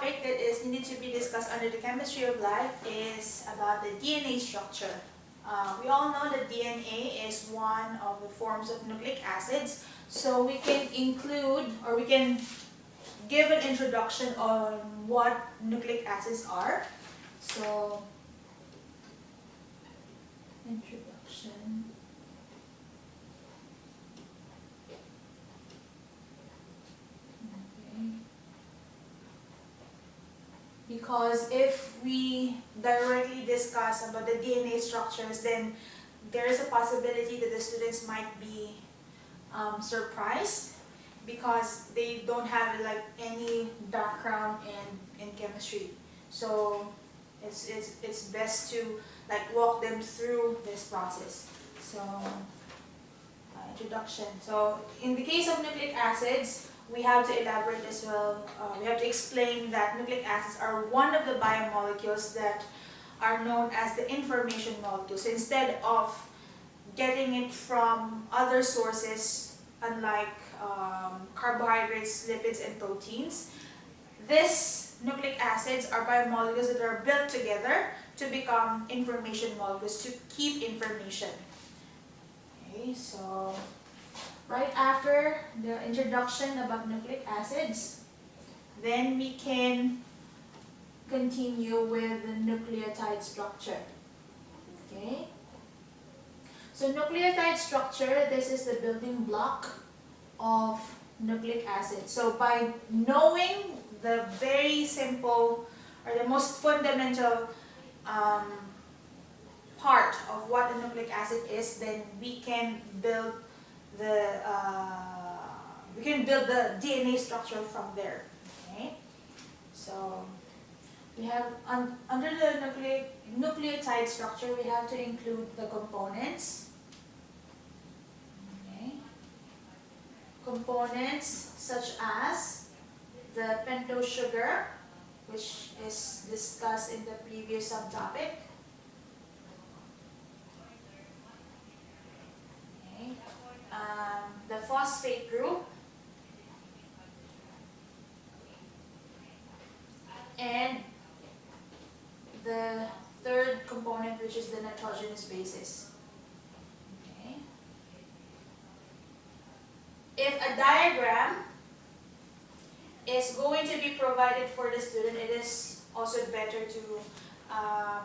topic that is needed to be discussed under the chemistry of life is about the DNA structure. We all know that DNA is one of the forms of nucleic acids, so we can include, or we can give an introduction on what nucleic acids are. So, introduction. Because if we directly discuss about the DNA structures, then there is a possibility that the students might be surprised because they don't have like any background in chemistry. So it's best to like walk them through this process. So introduction. So in the case of nucleic acids, we have to elaborate as well. We have to explain that nucleic acids are one of the biomolecules that are known as the information molecules. So instead of getting it from other sources, unlike carbohydrates, lipids, and proteins, these nucleic acids are biomolecules that are built together to become information molecules, to keep information. Okay, so right after the introduction about nucleic acids, then we can continue with the nucleotide structure. Okay? So nucleotide structure, this is the building block of nucleic acid. So by knowing the very simple or the most fundamental part of what a nucleic acid is, then we can build the DNA structure from there. Okay, so we have under the nucleotide structure, we have to include the components. Okay, components such as the pentose sugar, which is discussed in the previous subtopic. The phosphate group, and the third component, which is the nitrogenous bases. Okay. If a diagram is going to be provided for the student, it is also better to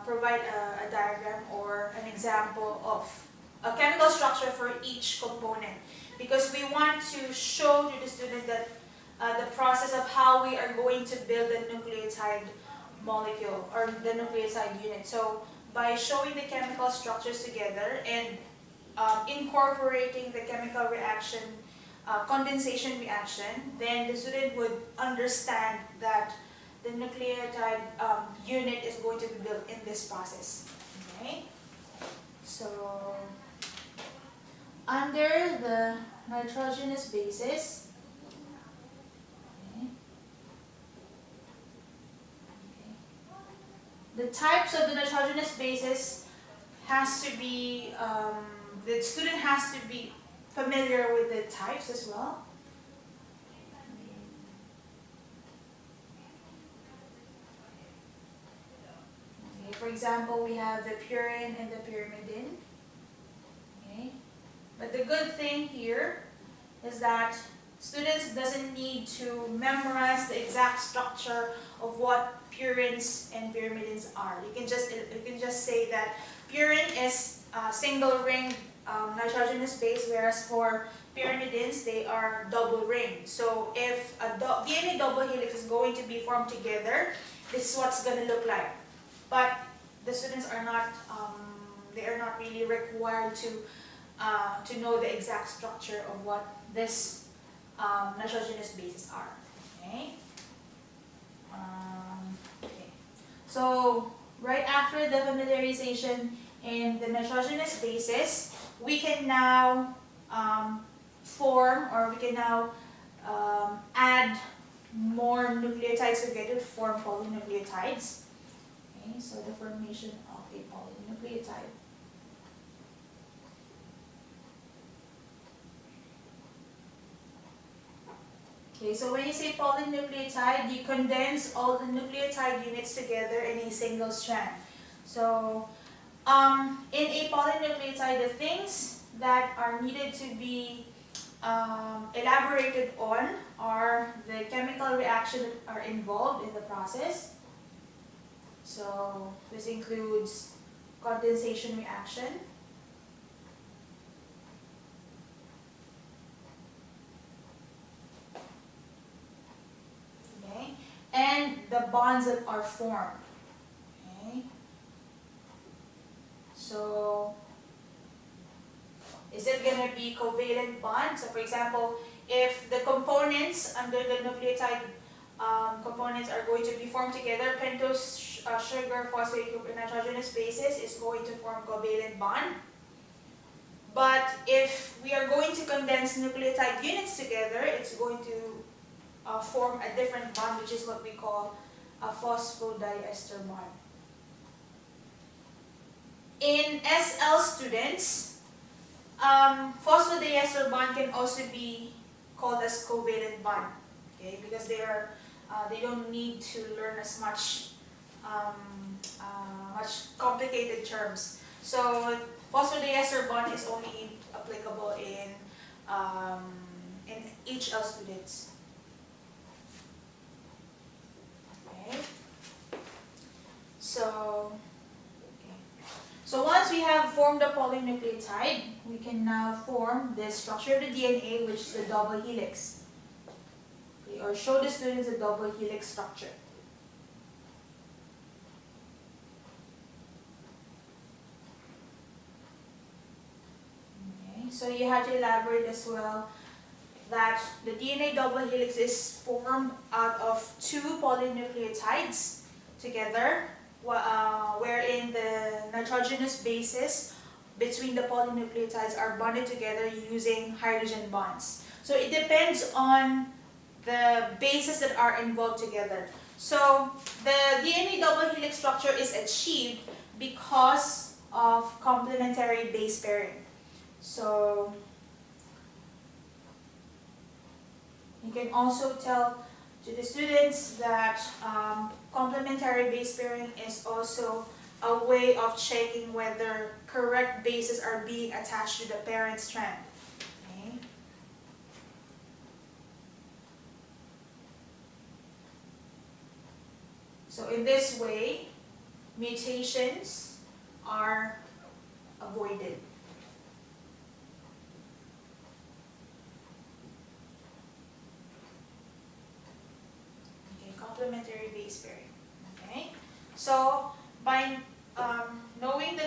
provide a diagram or an example of a chemical structure for each component, because we want to show to the student that the process of how we are going to build a nucleotide molecule or the nucleotide unit. So by showing the chemical structures together and incorporating the chemical reaction, condensation reaction, then the student would understand that the nucleotide unit is going to be built in this process. Okay? So under the nitrogenous bases, the types of the nitrogenous bases has to be, the student has to be familiar with the types as well. Okay, for example, we have the purine and the pyrimidine. Okay. But the good thing here is that students doesn't need to memorize the exact structure of what purines and pyrimidines are. You can just say that purine is single ring nitrogenous base, whereas for pyrimidines they are double ring. So if a DNA double helix is going to be formed together, this is what's going to look like. But the students are not they are not really required to know the exact structure of what this nitrogenous bases are. Okay. Okay. So right after the familiarization in the nitrogenous bases, we can now form, or we can now add more nucleotides together to form polynucleotides. Okay, so the formation of a polynucleotide. Okay, so when you say polynucleotide, you condense all the nucleotide units together in a single strand. So in a polynucleotide, the things that are needed to be elaborated on are the chemical reactions that are involved in the process. So this includes condensation reaction, okay, and the bonds that are formed. Okay. So is it going to be covalent bond? So for example, if the components under the nucleotide components are going to be formed together, pentose sugar, phosphate group, and nitrogenous bases is going to form covalent bond. But if we are going to condense nucleotide units together, it's going to form a different bond, which is what we call a phosphodiester bond. In SL students, phosphodiester bond can also be called as covalent bond, okay? Because they don't need to learn as much much complicated terms. So phosphodiester bond is only applicable in HL students. Okay. So once we have formed the polynucleotide, we can now form the structure of the DNA, which is the double helix. Okay, or show the students the double helix structure. Okay, so you have to elaborate as well that the DNA double helix is formed out of two polynucleotides together, wherein the nitrogenous bases between the polynucleotides are bonded together using hydrogen bonds. So it depends on the bases that are involved together. So the DNA double helix structure is achieved because of complementary base pairing. So you can also tell to the students that complementary base pairing is also a way of checking whether correct bases are being attached to the parent strand. Okay. So in this way, mutations are avoided. Complementary base pairing. Okay, so by knowing the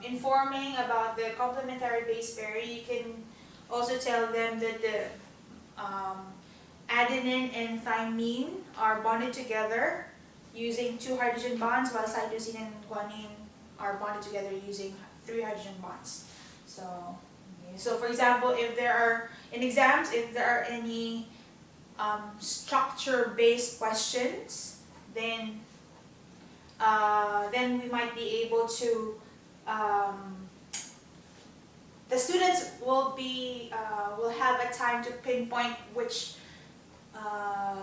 informing about the complementary base pairing, you can also tell them that the adenine and thymine are bonded together using 2 hydrogen bonds, while cytosine and guanine are bonded together using 3 hydrogen bonds. So, okay. So for example, if there are in exams, if there are any structure-based questions, then we might be able to, the students will have a time to pinpoint which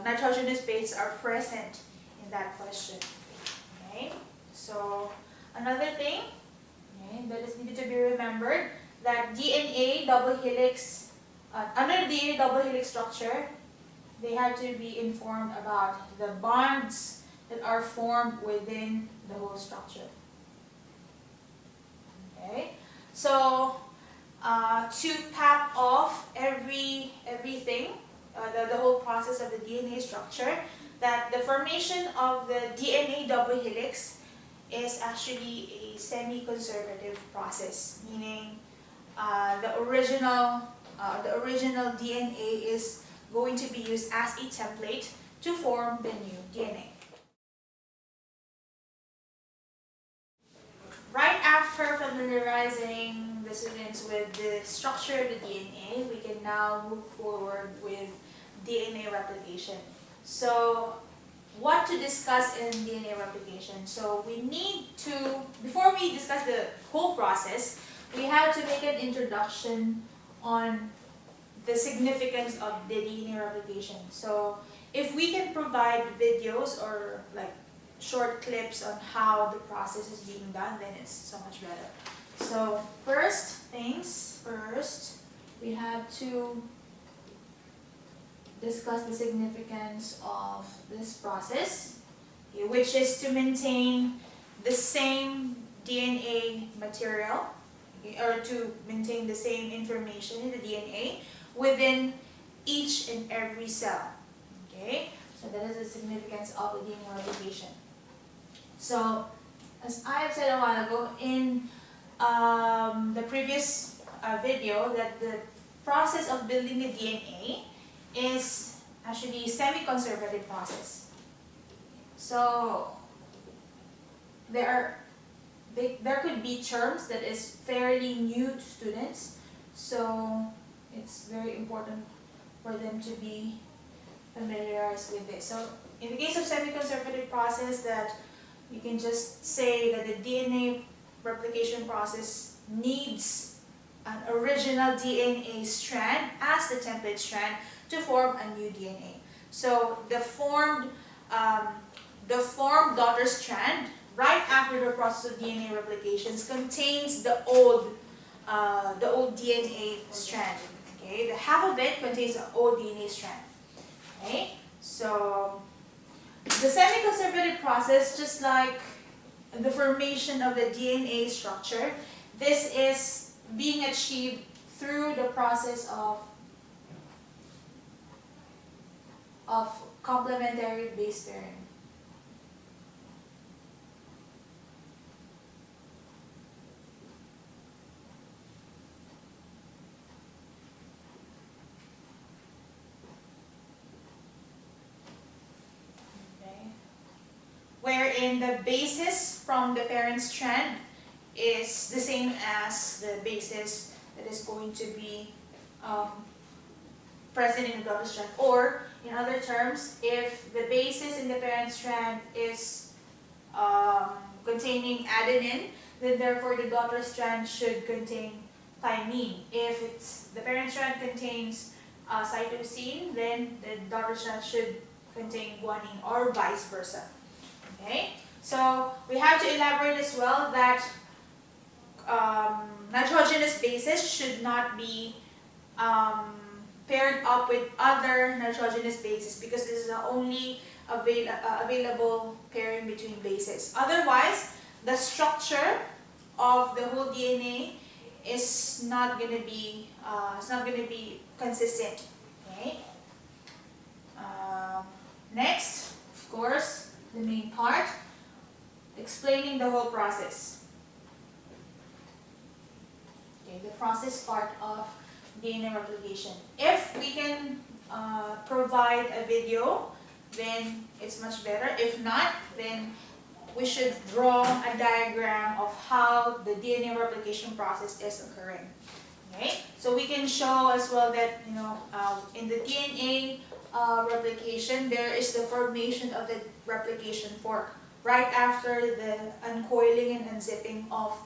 nitrogenous bases are present in that question. Okay, so another thing, okay, that is needed to be remembered, that DNA double helix, under the DNA double helix structure, they have to be informed about the bonds that are formed within the whole structure. Okay, so to cap off everything, the whole process of the DNA structure, that the formation of the DNA double helix is actually a semi-conservative process, meaning the original DNA is going to be used as a template to form the new DNA. Right after familiarizing the students with the structure of the DNA, we can now move forward with DNA replication. So, what to discuss in DNA replication? So, we need to, before we discuss the whole process, we have to make an introduction on the significance of the DNA replication. So if we can provide videos or like short clips on how the process is being done, then it's so much better. So first things first, we have to discuss the significance of this process, okay, which is to maintain the same DNA material, okay, or to maintain the same information in the DNA within each and every cell. Okay, so that is the significance of the DNA replication. So, as I have said a while ago in the previous video, that the process of building the DNA is actually a semi-conservative process. So there could be terms that is fairly new to students, so it's very important for them to be familiarized with this. So in the case of semi-conservative process, that you can just say that the DNA replication process needs an original DNA strand as the template strand to form a new DNA. So the formed daughter strand right after the process of DNA replications contains the old DNA strand. Okay, the half of it contains the old DNA strand. Okay, so the semi-conservative process, just like the formation of the DNA structure, this is being achieved through the process of complementary base pairing. Wherein the basis from the parent strand is the same as the basis that is going to be present in the daughter strand. Or, in other terms, if the basis in the parent strand is containing adenine, then therefore the daughter strand should contain thymine. If the parent strand contains cytosine, then the daughter strand should contain guanine, or vice versa. Okay, so we have to elaborate as well that nitrogenous bases should not be paired up with other nitrogenous bases, because this is the only available pairing between bases. Otherwise, the structure of the whole DNA is not going to be consistent. Okay. Next, of course, the main part, explaining the whole process. Okay, the process part of DNA replication. If we can provide a video, then it's much better. If not, then we should draw a diagram of how the DNA replication process is occurring. Okay, so we can show as well that in the DNA replication, there is the formation of the replication fork right after the uncoiling and unzipping of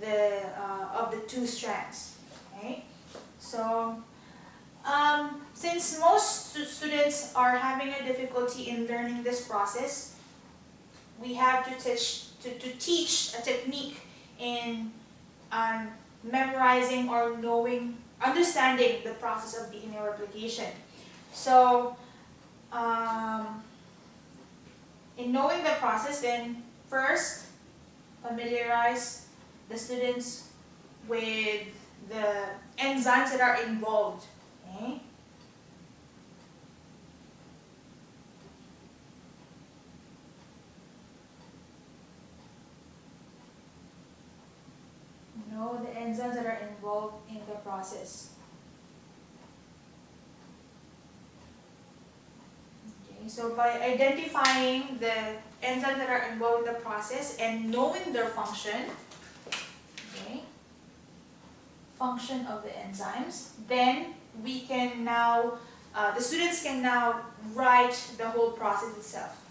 the two strands. Okay, so since most students are having a difficulty in learning this process, we have to teach a technique in memorizing or understanding the process of DNA replication. So, in knowing the process, then first familiarize the students with the enzymes that are involved. Okay? Know the enzymes that are involved in the process. Okay, so by identifying the enzymes that are involved in the process and knowing their function, okay, function of the enzymes, then we can now, the students can now write the whole process itself.